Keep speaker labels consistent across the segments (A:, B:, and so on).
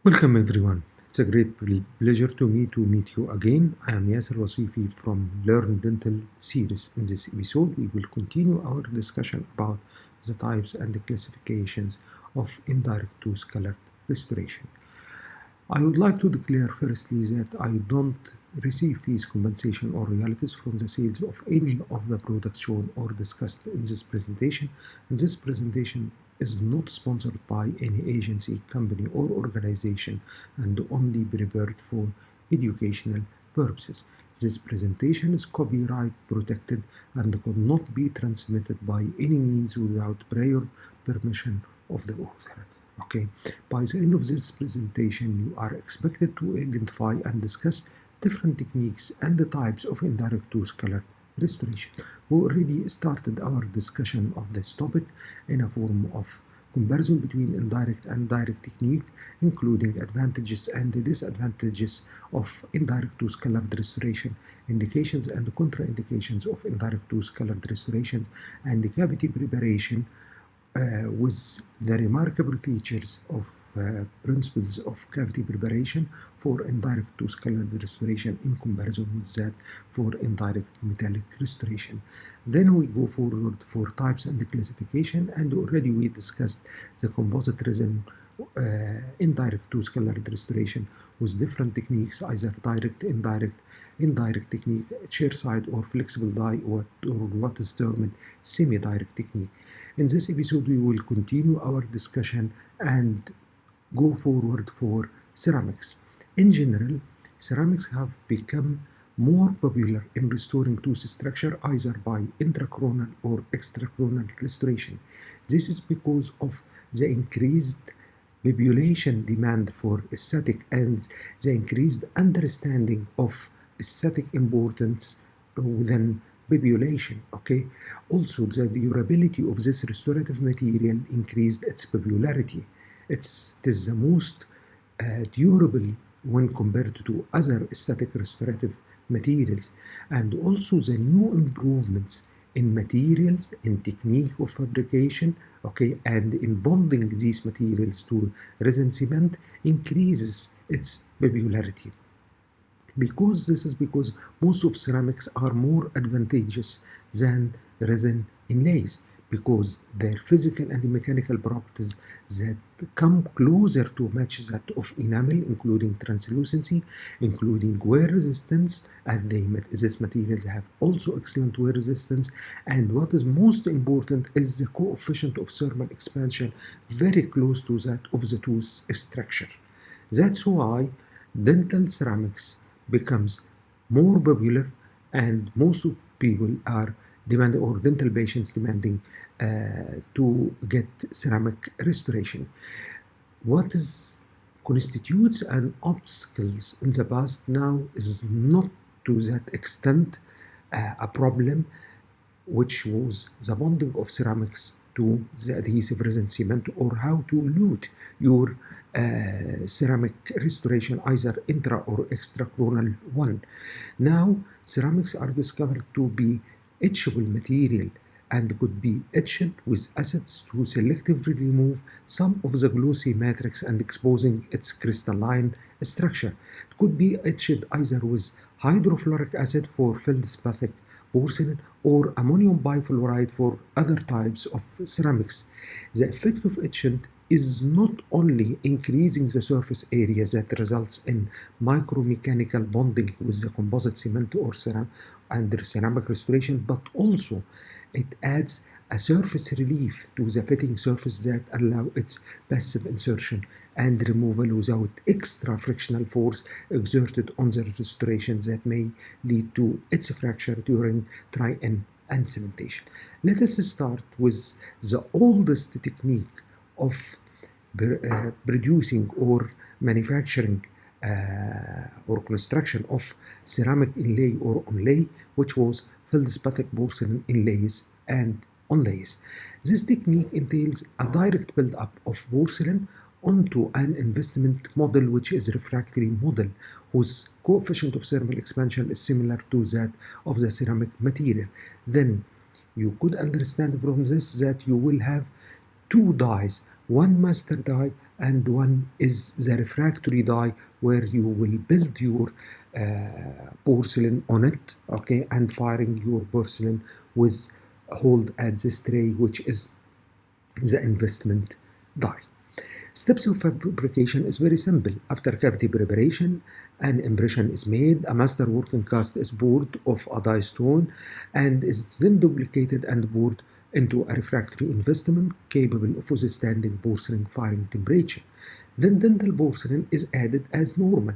A: Welcome everyone. It's a great pleasure to meet you again. I am Yasser Wasifi from Learn Dental series. In this episode, we will continue our discussion about the types and the classifications of indirect tooth colored restoration. I would like to declare firstly that I don't receive fees, compensation, or royalties from the sales of any of the products shown or discussed in this presentation. And this presentation is not sponsored by any agency, company, or organization and only prepared for educational purposes. This presentation is copyright protected and could not be transmitted by any means without prior permission of the author. Okay, by the end of this presentation, you are expected to identify and discuss different techniques and the types of indirect tooth color restoration. We already started our discussion of this topic in a form of comparison between indirect and direct technique, including advantages and disadvantages of indirect tooth colored restoration, indications and contraindications of indirect tooth colored restoration, and the cavity preparation with the remarkable features of principles of cavity preparation for indirect tooth colored restoration in comparison with that for indirect metallic restoration. Then we go forward for types and classification, and already we discussed the composite resin indirect tooth colored restoration with different techniques, either direct, indirect technique, chairside or flexible die, or what is termed semi-direct technique. In this episode, we will continue our discussion and go forward for ceramics. In general, ceramics have become more popular in restoring tooth structure either by intracoronal or extracoronal restoration. This is because of the increased population demand for aesthetic and the increased understanding of aesthetic importance within population. Okay, also the durability of this restorative material increased its popularity. It is the most durable when compared to other aesthetic restorative materials, and also the new improvements in materials, in technique of fabrication, okay, and in bonding these materials to resin cement increases its popularity. Because most of ceramics are more advantageous than resin inlays, because their physical and mechanical properties that come closer to match that of enamel, including translucency, including wear resistance, as these materials have also excellent wear resistance, and what is most important is the coefficient of thermal expansion very close to that of the tooth structure. That's why dental ceramics becomes more popular, and most of people are demanding, or dental patients demanding to get ceramic restoration. What is constitutes an obstacles in the past now is not to that extent a problem, which was the bonding of ceramics to the adhesive resin cement, or how to lute your ceramic restoration, either intra or extracoronal one. Now, ceramics are discovered to be etchable material and could be etched with acids to selectively remove some of the glossy matrix and exposing its crystalline structure. It could be etched either with hydrofluoric acid for feldspathic porcelain or ammonium bifluoride for other types of ceramics. The effect of etchant is not only increasing the surface area that results in micromechanical bonding with the composite cement or ceramic restoration, but also it adds a surface relief to the fitting surface that allow its passive insertion and removal without extra frictional force exerted on the restoration that may lead to its fracture during try-in and cementation. Let us start with the oldest technique of producing or manufacturing or construction of ceramic inlay or onlay, which was feldspathic porcelain inlays and onlays. This technique entails a direct build-up of porcelain onto an investment model, which is refractory model, whose coefficient of thermal expansion is similar to that of the ceramic material. Then you could understand from this that you will have two dies one master die and one is the refractory die, where you will build your porcelain on it, okay, and firing your porcelain with hold at this tray, which is the investment die. Steps of fabrication is very simple. After cavity preparation, an impression is made, a master working cast is poured of a die stone, and is then duplicated and poured into a refractory investment capable of withstanding porcelain firing temperature. Then dental porcelain is added as normal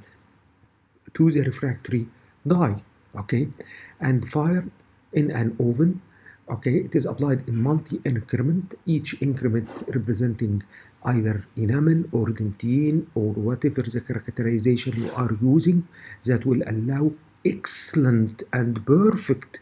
A: to the refractory die, okay, and fired in an oven. Okay, it is applied in multi-increment, each increment representing either enamel or dentine or whatever the characterization you are using, that will allow excellent and perfect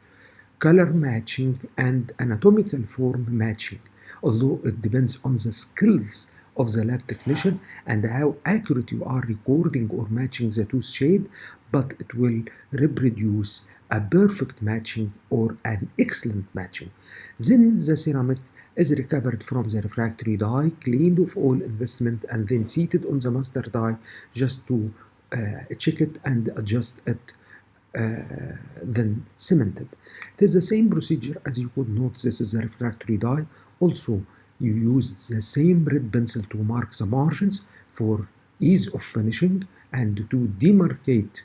A: color matching and anatomical form matching, although it depends on the skills of the lab technician and how accurate you are recording or matching the tooth shade, but it will reproduce a perfect matching or an excellent matching. Then the ceramic is recovered from the refractory die, cleaned of all investment, and then seated on the master die just to check it and adjust it, then cemented. It is the same procedure as you could note. This is a refractory die. Also, you use the same red pencil to mark the margins for ease of finishing and to demarcate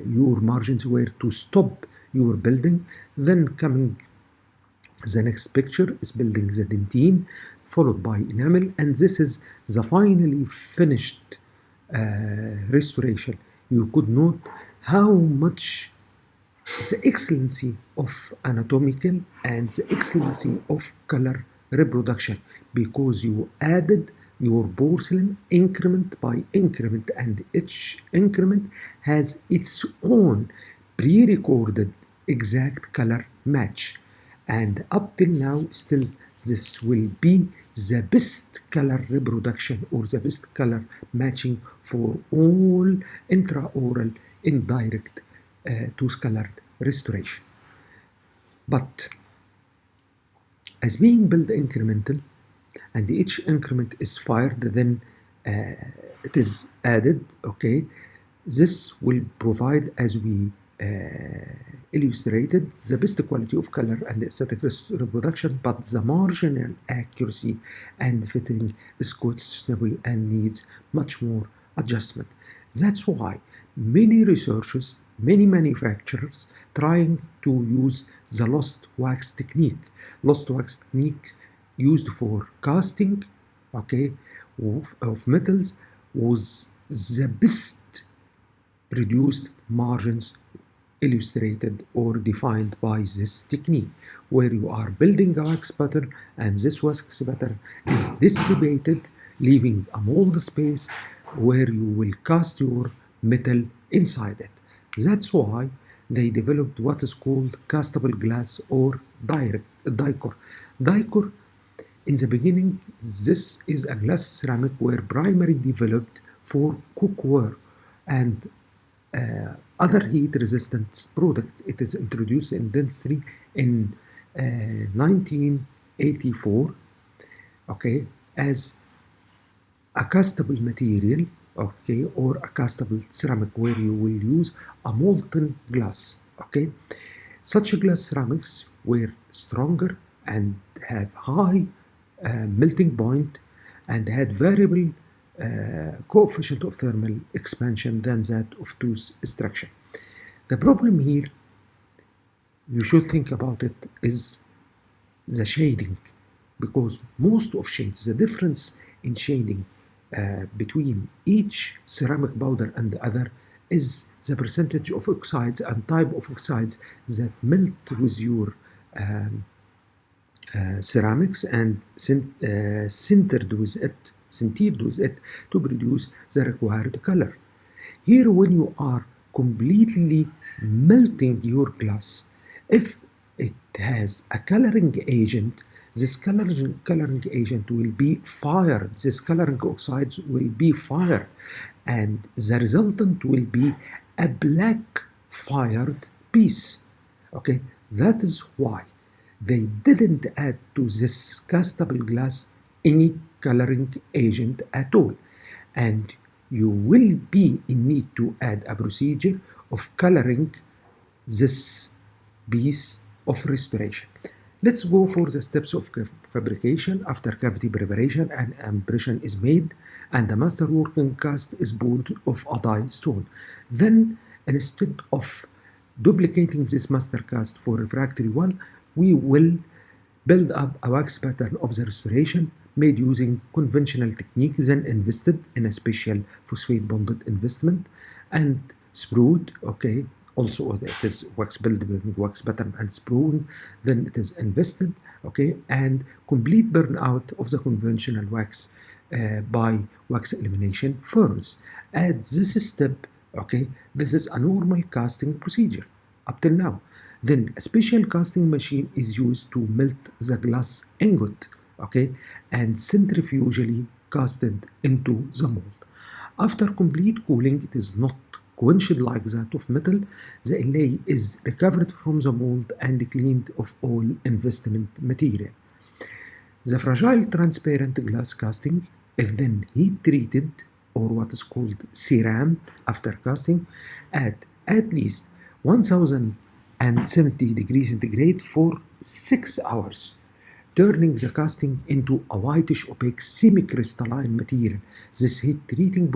A: your margins where to stop your building. Then coming the next picture is building the dentine, followed by enamel, and this is the finally finished restoration. You could note how much the excellency of anatomical and the excellency of color reproduction, because you added your porcelain increment by increment, and each increment has its own pre-recorded exact color match. And up till now, still this will be the best color reproduction or the best color matching for all intraoral indirect tooth colored restoration. But as being built incremental, and each increment is fired, then it is added, okay. This will provide, as we illustrated, the best quality of color and aesthetic reproduction, but the marginal accuracy and fitting is questionable and needs much more adjustment. That's why many researchers, many manufacturers trying to use the lost wax technique. Lost wax technique used for casting, okay, of metals was the best produced margins illustrated or defined by this technique, where you are building a wax pattern and this wax pattern is dissipated, leaving a mold space where you will cast your metal inside it. That's why they developed what is called castable glass or DICOR. DICOR, in the beginning, this is a glass ceramic were primarily developed for cookware and other heat-resistant products. It is introduced in dentistry in 1984, okay, as a castable material, okay, or a castable ceramic, where you will use a molten glass, okay. Such glass ceramics were stronger and have high melting point and had variable coefficient of thermal expansion than that of tooth extraction. The problem here, you should think about it, is the shading, because most of shades, the difference in shading between each ceramic powder and the other is the percentage of oxides and type of oxides that melt with your ceramics and sintered with it to produce the required color. Here, when you are completely melting your glass, if it has a coloring agent, this coloring agent will be fired, this coloring oxides will be fired, and the resultant will be a black fired piece. Okay, that is why they didn't add to this castable glass any coloring agent at all, and you will be in need to add a procedure of coloring this piece of restoration. Let's go for the steps of fabrication. After cavity preparation, an impression is made and the master working cast is put of a die stone. Then, instead of duplicating this master cast for refractory one, we will build up a wax pattern of the restoration made using conventional technique, then invested in a special phosphate bonded investment and sprued, okay. Also, it is wax building, wax pattern, and sprueing. Then it is invested, okay, and complete burnout of the conventional wax by wax elimination furnace. At this step, okay, this is a normal casting procedure up till now. Then a special casting machine is used to melt the glass ingot, okay, and centrifugally casted into the mold. After complete cooling, it is not quenched like that of metal. The inlay is recovered from the mold and cleaned of all investment material. The fragile transparent glass casting is then heat treated, or what is called ceram, after casting at least 1070 degrees centigrade for 6 hours, turning the casting into a whitish opaque semi-crystalline material. This heat treating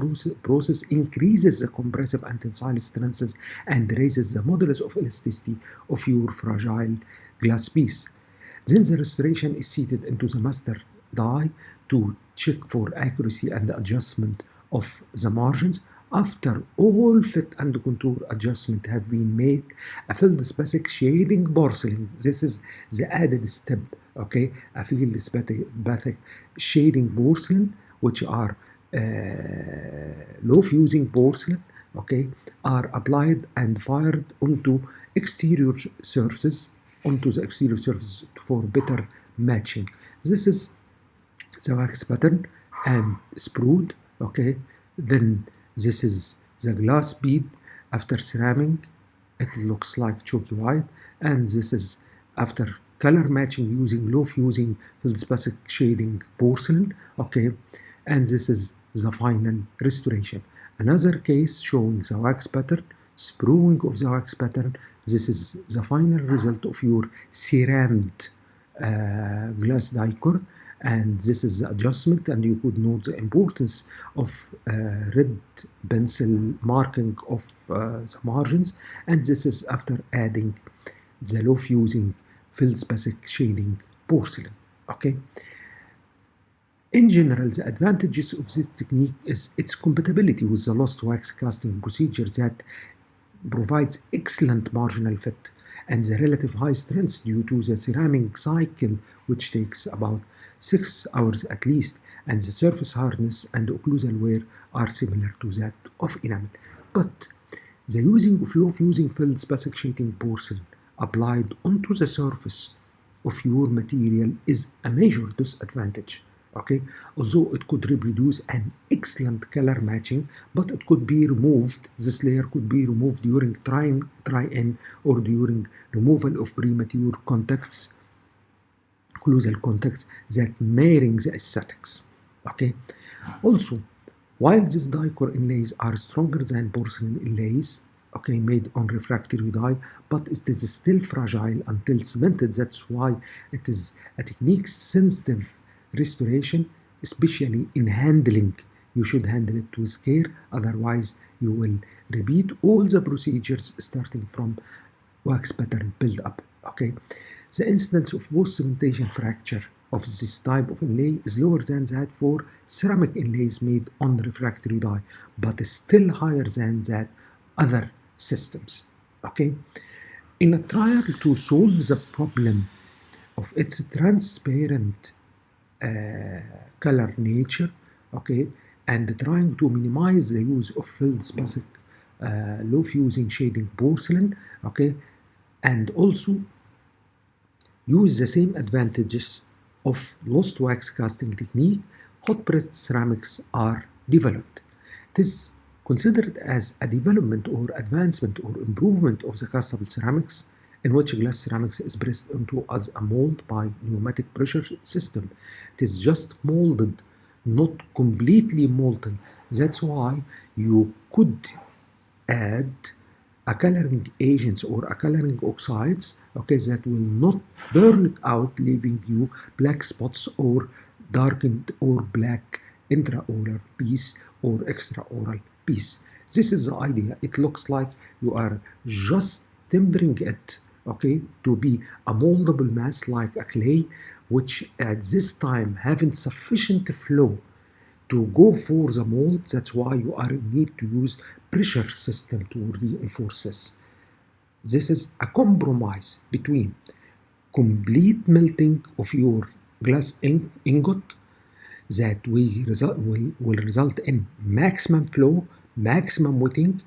A: process increases the compressive and tensile stresses and raises the modulus of elasticity of your fragile glass piece. Then the restoration is seated into the master die to check for accuracy and adjustment of the margins. After all fit and contour adjustment have been made, a feldspathic shading porcelain, this is the added step, okay, a feldspathic shading porcelain, which are low fusing porcelain, okay, are applied and fired onto the exterior surface for better matching. This is the wax pattern and sprued, okay. Then this is the glass bead after ceramic. It looks like chalky white, and this is after color matching using low fusing feldspathic shading porcelain, okay. And this is the final restoration. Another case showing the wax pattern, sprueing of the wax pattern. This is the final result of your cerammed glass DICOR, and this is the adjustment, and you could note the importance of red pencil marking of the margins, and this is after adding the low fusing feldspathic shading porcelain, okay. In general, the advantages of this technique is its compatibility with the lost wax casting procedure that provides excellent marginal fit, and the relative high strength due to the ceramic cycle, which takes about 6 hours at least, and the surface hardness and occlusal wear are similar to that of enamel. But the using of low fusing feldspathic shading porcelain applied onto the surface of your material is a major disadvantage, okay. Although it could reproduce an excellent color matching, but it could be removed, this layer could be removed during try-in or during removal of premature contacts, occlusal contacts that marring the aesthetics, okay. Also, while these DICOR inlays are stronger than porcelain inlays, okay, made on refractory die, but it is still fragile until cemented. That's why it is a technique sensitive restoration, especially in handling. You should handle it with care, otherwise you will repeat all the procedures starting from wax pattern build up, okay. The incidence of post-cementation fracture of this type of inlay is lower than that for ceramic inlays made on refractory die, but is still higher than that other systems, okay. In a trial to solve the problem of its transparent color nature, okay, and trying to minimize the use of feldspathic low fusing shading porcelain, okay, and also use the same advantages of lost wax casting technique, hot pressed ceramics are developed. It is considered as a development or advancement or improvement of the castable ceramics in which glass ceramics is pressed into as a mold by pneumatic pressure system. It is just molded, not completely molten. That's why you could add a coloring agents or a coloring oxides, okay, that will not burn it out, leaving you black spots or darkened or black intraoral piece or extraoral piece. This is the idea. It looks like you are just tempering it, okay, to be a moldable mass like a clay, which at this time having sufficient flow to go for the mold. That's why you are in need to use pressure system to reinforce this. This is a compromise between complete melting of your glass ingot that will result in maximum flow, maximum wetting,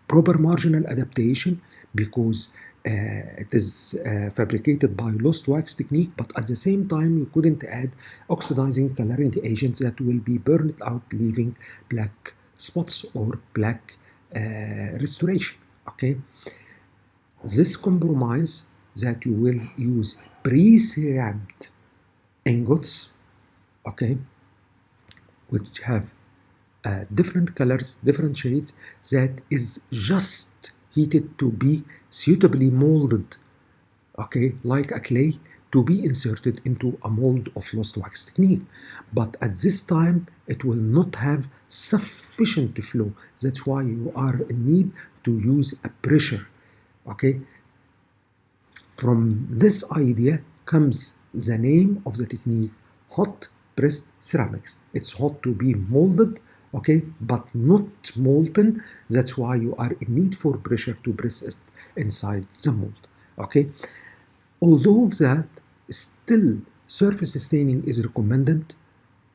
A: proper marginal adaptation, because it is fabricated by lost wax technique, but at the same time you couldn't add oxidizing coloring agents that will be burned out, leaving black spots or black restoration. Okay, this compromise that you will use pre-ceramic ingots, okay, which have different colors, different shades, that is just heated to be suitably molded, okay, like a clay, to be inserted into a mold of lost wax technique. But at this time, it will not have sufficient flow. That's why you are in need to use a pressure, okay. From this idea comes the name of the technique, hot pressed ceramics. It's hot to be molded, okay, but not molten. That's why you are in need for pressure to press it inside the mold, okay. Although that, still surface staining is recommended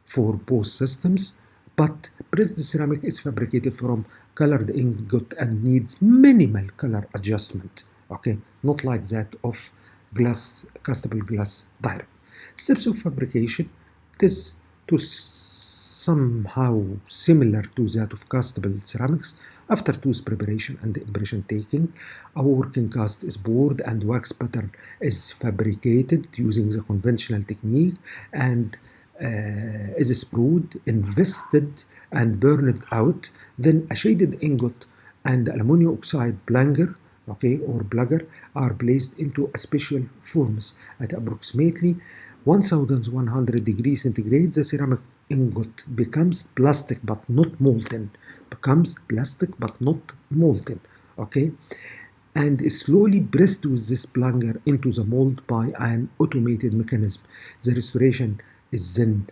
A: for both systems, but pressed ceramic is fabricated from colored ingot and needs minimal color adjustment, okay, not like that of glass, castable glass direct. Steps of fabrication, it is to somehow similar to that of castable ceramics. After tooth preparation and impression taking, a working cast is poured and wax pattern is fabricated using the conventional technique and is sprued, invested, and burned out. Then a shaded ingot and aluminum oxide plunger, okay, or plugger, are placed into a special furnace at approximately 1100 degrees centigrade. The ceramic ingot becomes plastic but not molten, okay, and is slowly pressed with this plunger into the mold by an automated mechanism. The restoration is then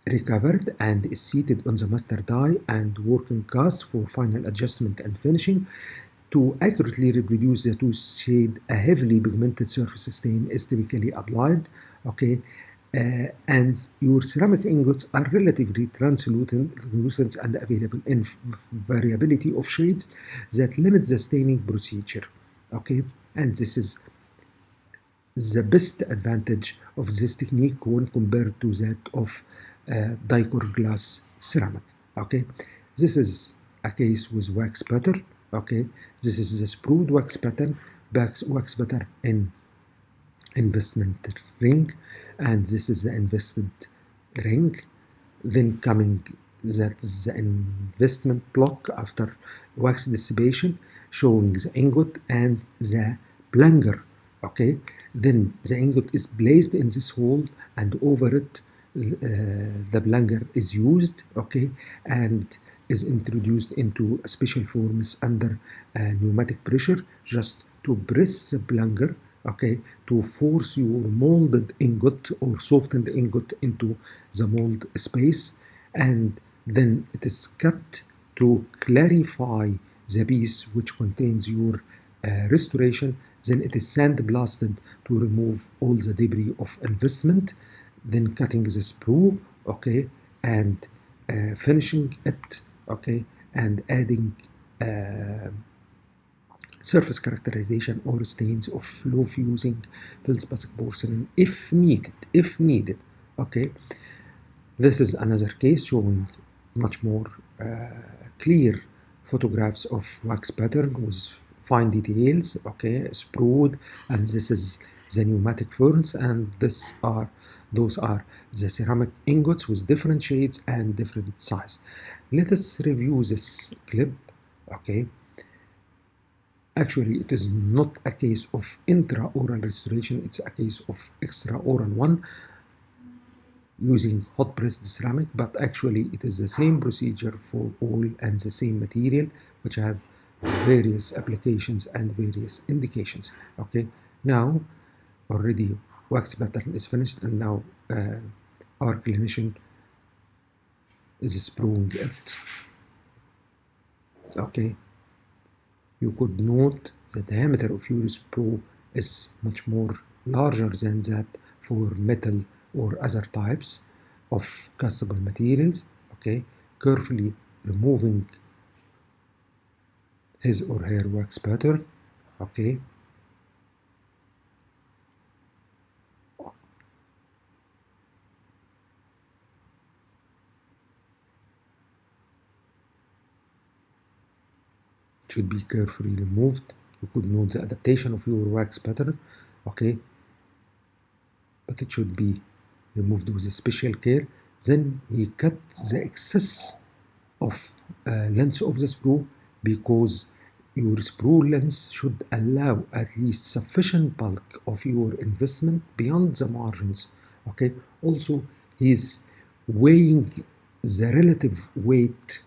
A: recovered and is seated on the master die and working cast for final adjustment and finishing. To accurately reproduce the tooth shade, a heavily pigmented surface stain is typically applied, okay, and your ceramic ingots are relatively translucent and available in variability of shades that limit the staining procedure, okay, and this is the best advantage of this technique when compared to that of DICOR glass ceramic, okay. This is a case with wax pattern, okay. This is the sprued wax pattern, wax pattern in investment ring, and this is the invested ring. Then coming that is the investment block after wax dissipation, showing the ingot and the plunger, okay. Then the ingot is placed in this hole and over it the plunger is used, okay, and is introduced into a special furnace under pneumatic pressure just to press the plunger, okay, to force your molded ingot or softened ingot into the mold space, and then it is cut to clarify the piece which contains your restoration. Then it is sandblasted to remove all the debris of investment, then cutting the sprue, okay, and finishing it, okay, and adding surface characterization or stains of flow fusing feldspathic porcelain if needed, okay. This is another case showing much more clear photographs of wax pattern with fine details, okay, sprued, and this is the pneumatic furnace, and those are the ceramic ingots with different shades and different size. Let us review this clip, okay. Actually, it is not a case of intraoral restoration, it's a case of extraoral one using hot pressed ceramic, but actually it is the same procedure for all and the same material, which have various applications and various indications. Okay, now already wax pattern is finished, and now our clinician is spruing it. Okay, you could note the diameter of your sprue is much more larger than that for metal or other types of castable materials. Okay, carefully removing his or her wax pattern. Okay, should be carefully removed. You could note the adaptation of your wax pattern. Okay, but it should be removed with special care. Then he cut the excess of length of the sprue, because your sprue length should allow at least sufficient bulk of your investment beyond the margins. Okay, also he's weighing the relative weight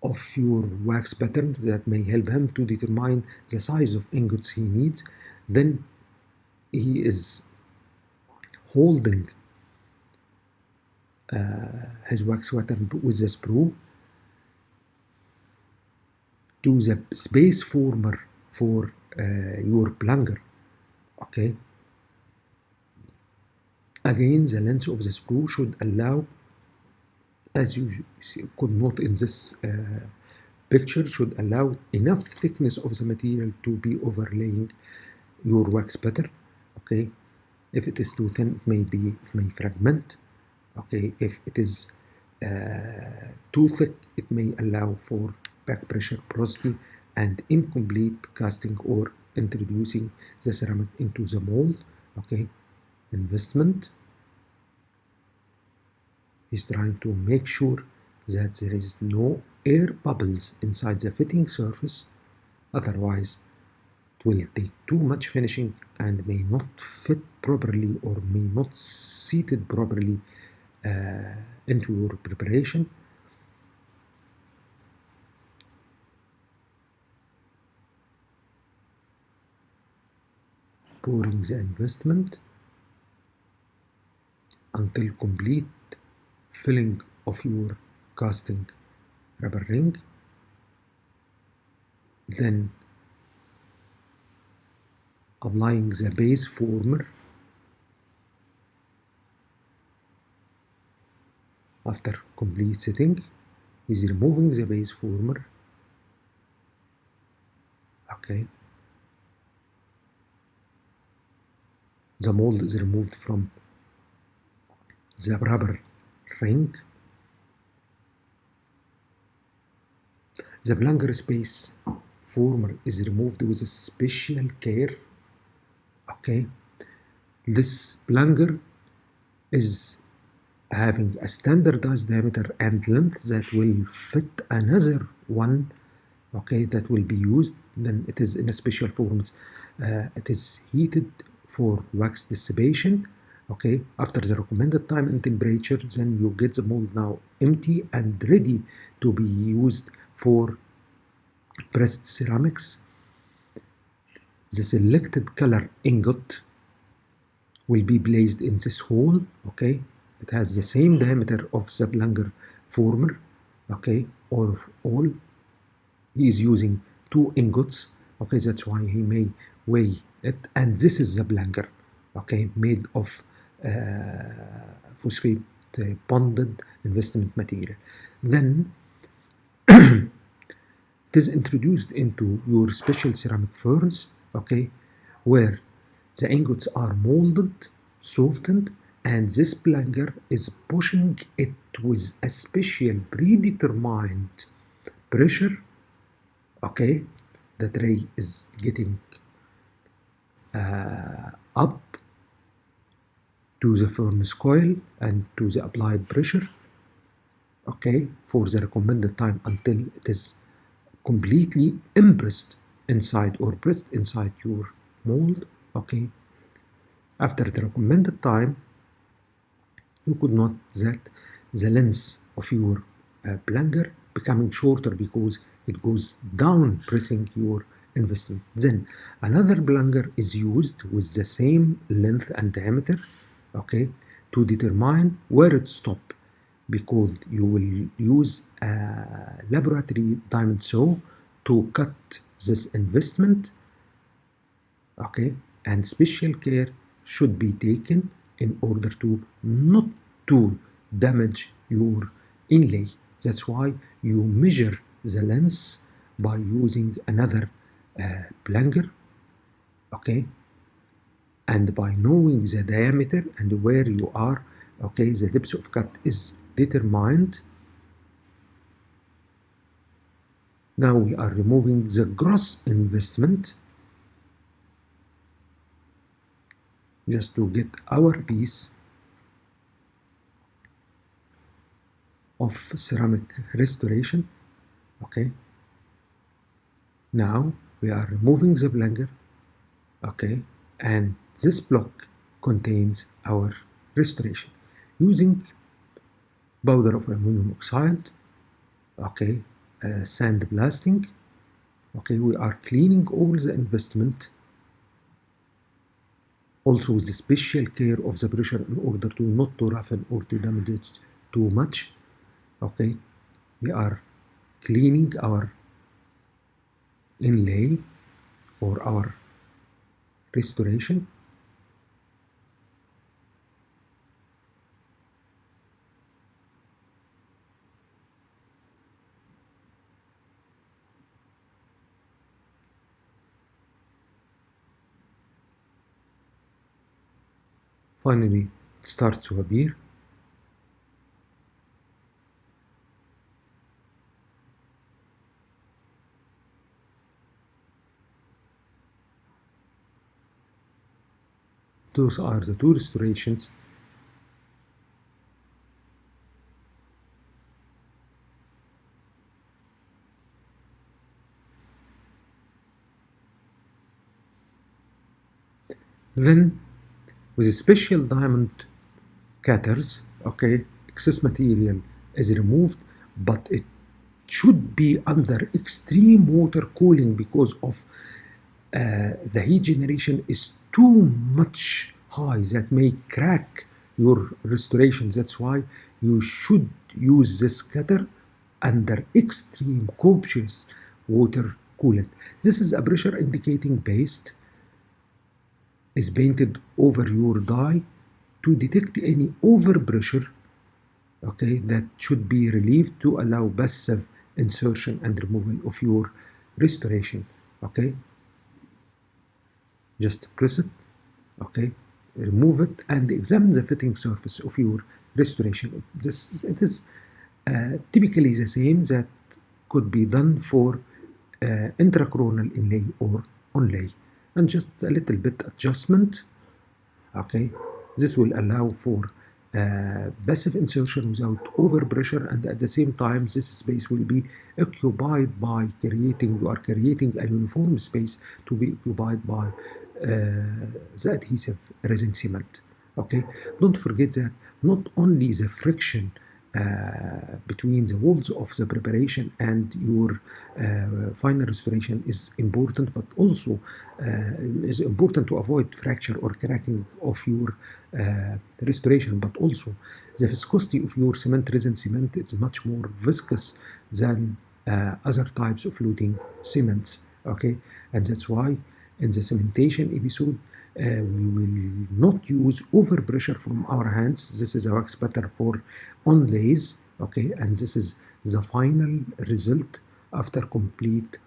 A: of your wax pattern that may help him to determine the size of ingots he needs. Then he is holding his wax pattern with the sprue to the space former for your plunger. Okay, again the length of the sprue should allow, as you could note in this picture, should allow enough thickness of the material to be overlaying your wax pattern. Okay, if it is too thin, it may fragment. Okay, if it is too thick, it may allow for back pressure porosity and incomplete casting or introducing the ceramic into the mold. Okay, investment. He's trying to make sure that there is no air bubbles inside the fitting surface, otherwise it will take too much finishing and may not fit properly or may not seated properly into your preparation. Pouring the investment until complete filling of your casting rubber ring. Then applying the base former. After complete setting, is removing the base former. Okay, the mold is removed from the rubber ring. The plunger space former is removed with a special care. Okay, this plunger is having a standardized diameter and length that will fit another one, okay, that will be used. Then it is in a special forms. It is heated for wax dissipation. Okay, after the recommended time and temperature, then you get the mold now empty and ready to be used for pressed ceramics. The selected color ingot will be placed in this hole. Okay, it has the same diameter of the plunger former. Okay, all he is using 2 ingots. Okay, that's why he may weigh it. And this is the plunger, okay, made of phosphate bonded investment material. Then it is introduced into your special ceramic furnace, okay, where the ingots are molded, softened, and this plunger is pushing it with a special predetermined pressure Okay, the tray is getting up to the furnace coil and to the applied pressure, okay, for the recommended time until it is completely impressed inside or pressed inside your mold. Okay, after the recommended time, you could note that the length of your plunger becoming shorter because it goes down pressing your investment. Then another plunger is used with the same length and diameter, okay, to determine where it stops, because you will use a laboratory diamond saw to cut this investment, okay, and special care should be taken in order to not to damage your inlay. That's why you measure the length by using another plunger, okay, and by knowing the diameter and where you are, okay, the depth of cut is determined. Now we are removing the gross investment just to get our piece of ceramic restoration. Okay, now we are removing the plunger, okay, and this block contains our restoration using powder of aluminum oxide, okay, sandblasting, okay. We are cleaning all the investment also with the special care of the pressure in order to not to roughen or to damage it too much, okay. We are cleaning our inlay or our restoration. Finally, it starts to appear. Those are the two restorations. Then, with special diamond cutters, okay, excess material is removed, but it should be under extreme water cooling because of the heat generation is too much high that may crack your restoration. That's why you should use this cutter under extreme copious water coolant. This is a pressure indicating paste is painted over your die to detect any overpressure, okay, that should be relieved to allow passive insertion and removal of your restoration, okay. Just press it, okay, remove it and examine the fitting surface of your restoration. It is typically the same that could be done for intracoronal inlay or onlay, and just a little bit adjustment, okay. This will allow for passive insertion without overpressure, and at the same time this space will be occupied by you are creating a uniform space to be occupied by the adhesive resin cement, okay. Don't forget that not only the friction between the walls of the preparation and your final restoration is important, but also is important to avoid fracture or cracking of your restoration, but also the viscosity of your cement resin cement is much more viscous than other types of fluting cements, okay. And that's why in the cementation episode we will not use overpressure from our hands. This is a wax pattern for onlays, okay, and this is the final result after complete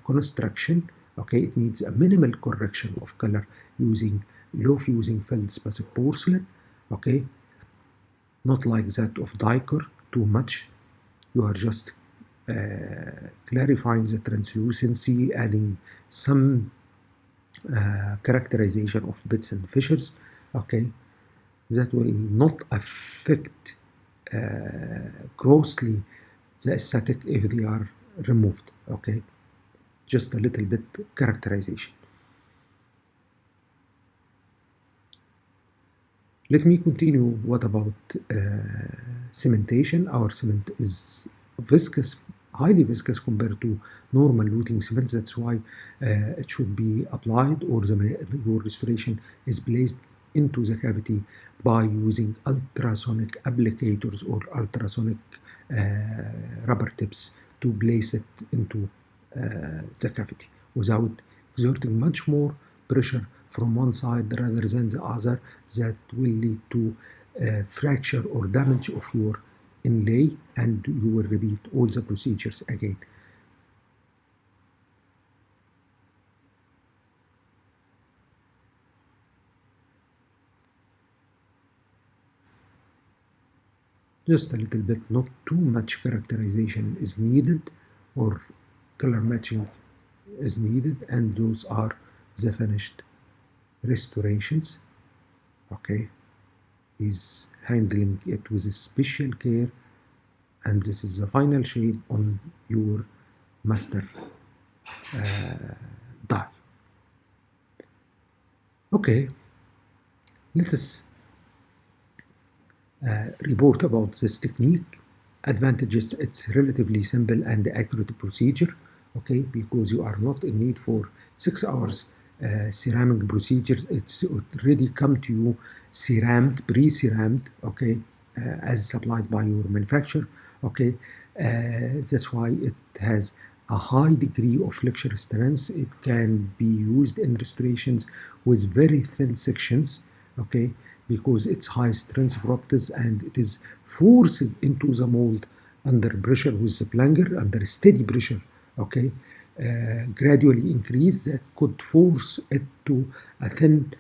A: construction, okay. It needs a minimal correction of color using low fusing feldspathic porcelain, okay, not like that of DICOR too much. You are just clarifying the translucency, adding some characterization of bits and fissures, okay, that will not affect grossly the aesthetic if they are removed, okay, just a little bit characterization. Let me continue. What about cementation? Our cement is viscous, highly viscous compared to normal luting cements. That's why it should be applied, or your restoration is placed into the cavity by using ultrasonic applicators or ultrasonic rubber tips to place it into the cavity without exerting much more pressure from one side rather than the other, that will lead to fracture or damage of your inlay, and you will repeat all the procedures again. Just a little bit, not too much characterization is needed, or color matching is needed, and those are the finished restorations. Okay, is handling it with a special care, and this is the final shape on your master die. Okay, let us report about this technique. Advantages: it's relatively simple and accurate procedure, okay, because you are not in need for 6 hours ceramic procedures. It's already come to you cerammed, pre-cerammed, okay, as supplied by your manufacturer, okay. That's why it has a high degree of flexure strength. It can be used in restorations with very thin sections, okay, because it's high strength properties, and it is forced into the mold under pressure with the plunger, under steady pressure, okay, gradually increase, that could force it to a thin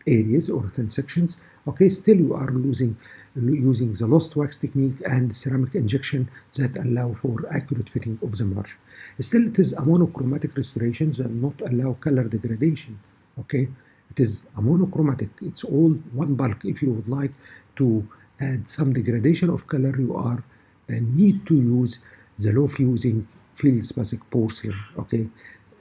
A: areas or thin sections, okay. Still you are using the lost wax technique and ceramic injection that allow for accurate fitting of the marsh. Still, it is a monochromatic restoration that not allow color degradation, okay. It is a monochromatic, it's all one bulk. If you would like to add some degradation of color, you are need to use the low fusing Feldspathic porcelain, okay.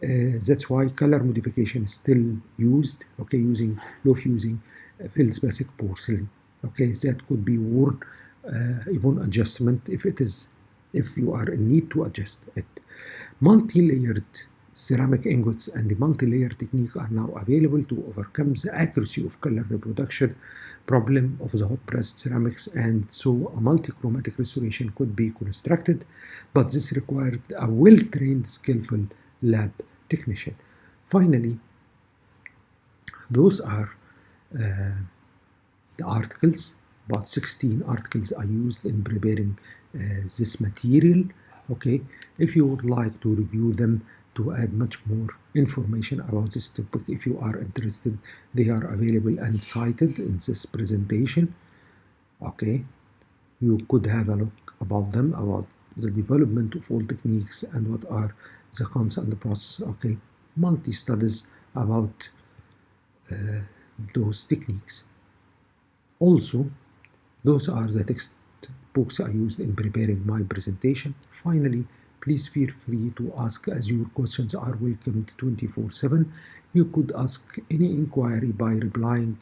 A: That's why color modification is still used, okay, using low fusing Feldspathic porcelain, okay. That could be worn upon adjustment if you are in need to adjust it. Multi-layered ceramic ingots and the multi-layer technique are now available to overcome the accuracy of color reproduction problem of the hot pressed ceramics, and so a multi-chromatic restoration could be constructed, but this required a well-trained, skillful lab technician. Finally, those are the articles. About 16 articles are used in preparing this material, okay. If you would like to review them to add much more information about this topic, if you are interested, they are available and cited in this presentation, okay. You could have a look about them, about the development of all techniques and what are the cons and the pros, okay. Multi-studies about those techniques. Also, those are the textbooks I used in preparing my presentation. Finally, please feel free to ask, as your questions are welcomed 24/7. You could ask any inquiry by replying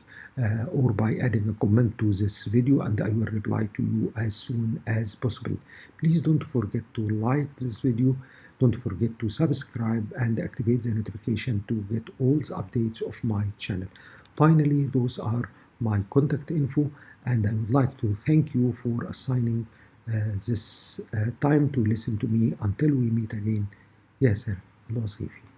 A: or by adding a comment to this video, and I will reply to you as soon as possible. Please don't forget to like this video. Don't forget to subscribe and activate the notification to get all the updates of my channel. Finally, those are my contact info, and I would like to thank you for assigning this time to listen to me. Until we meet again. Yes, sir. Allah save you.